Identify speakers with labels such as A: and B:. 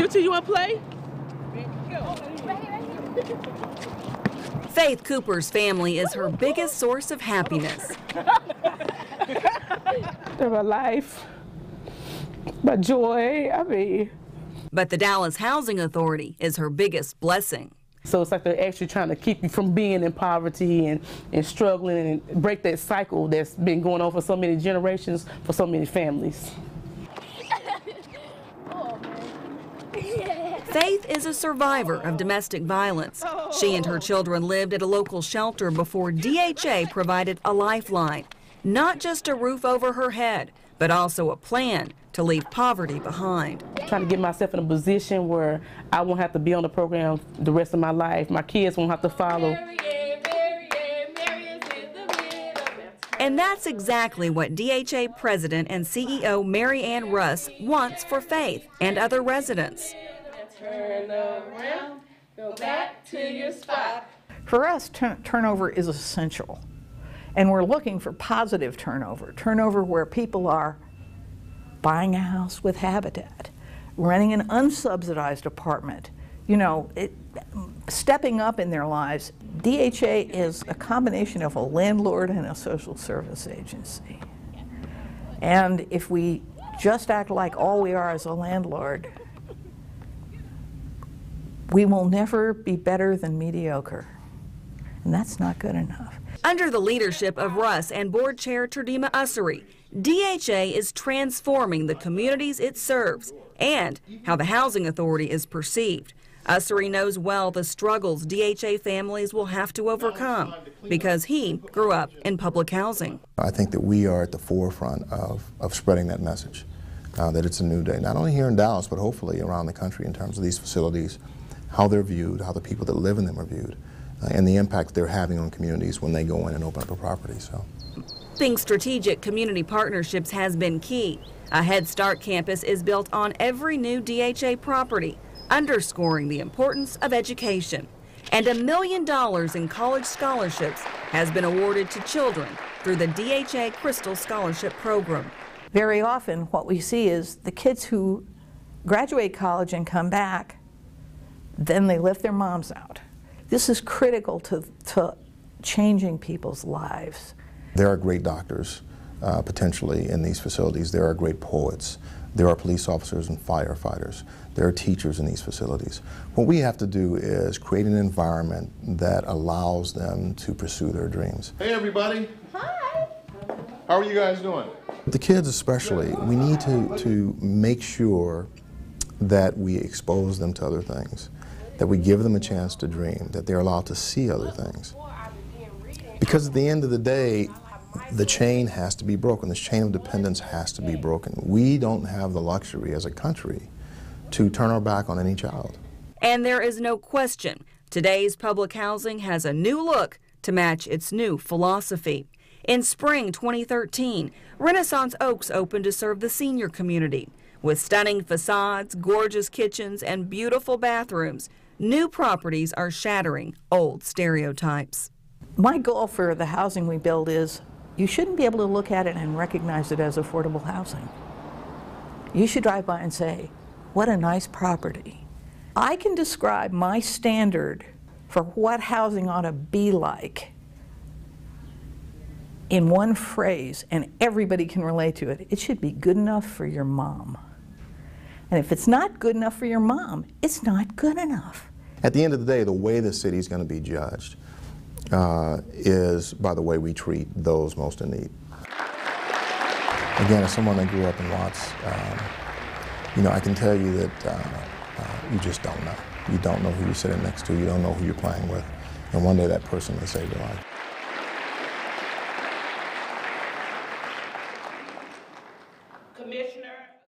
A: QT, you want to play?
B: Faith Cooper's family is her biggest source of happiness.
A: They're my life, my joy,
B: But the Dallas Housing Authority is her biggest blessing.
A: So it's like they're actually trying to keep you from being in poverty and struggling and break that cycle that's been going on for so many generations, for so many families.
B: Faith is a survivor of domestic violence. She and her children lived at a local shelter before DHA provided a lifeline. Not just a roof over her head, but also a plan to leave poverty behind.
A: Trying to get myself in a position where I won't have to be on the program the rest of my life. My kids won't have to follow.
B: And that's exactly what DHA President and CEO Mary Ann Russ wants for Faith and other residents.
C: Turn around, go back to your spot.
D: For us, turnover is essential. And we're looking for positive turnover where people are buying a house with Habitat, renting an unsubsidized apartment, stepping up in their lives. DHA is a combination of a landlord and a social service agency. And if we just act like all we are is a landlord, we will never be better than mediocre. And that's not good enough.
B: Under the leadership of Russ and Board Chair Terdima Ussery, DHA is transforming the communities it serves and how the Housing Authority is perceived. Ussery knows well the struggles DHA families will have to overcome because he grew up in public housing.
E: I think that we are at the forefront of spreading that message, that it's a new day, not only here in Dallas, but hopefully around the country in terms of these facilities, how they're viewed, how the people that live in them are viewed, and the impact they're having on communities when they go in and open up a property. So,
B: Developing strategic community partnerships has been key. A Head Start campus is built on every new DHA property, underscoring the importance of education. And $1 million in college scholarships has been awarded to children through the DHA Crystal Scholarship Program.
D: Very often what we see is the kids who graduate college and come back, then they lift their moms out. This is critical to changing people's lives.
E: There are great doctors potentially in these facilities. There are great poets. There are police officers and firefighters. There are teachers in these facilities. What we have to do is create an environment that allows them to pursue their dreams.
F: Hey everybody. Hi. How are you guys doing?
E: The kids especially, we need to make sure that we expose them to other things, that we give them a chance to dream, that they're allowed to see other things. Because at the end of the day, the chain has to be broken. This chain of dependence has to be broken. We don't have the luxury as a country to turn our back on any child.
B: And there is no question, today's public housing has a new look to match its new philosophy. In spring 2013, Renaissance Oaks opened to serve the senior community. With stunning facades, gorgeous kitchens, and beautiful bathrooms, new properties are shattering old stereotypes.
D: My goal for the housing we build is you shouldn't be able to look at it and recognize it as affordable housing. You should drive by and say, what a nice property. I can describe my standard for what housing ought to be like in one phrase, and everybody can relate to it. It should be good enough for your mom. And if it's not good enough for your mom, it's not good enough.
E: At the end of the day, the way the city is going to be judged is by the way we treat those most in need. Again, as someone that grew up in Watts, I can tell you that you just don't know. You don't know who you're sitting next to, you don't know who you're playing with, and one day that person may save your life.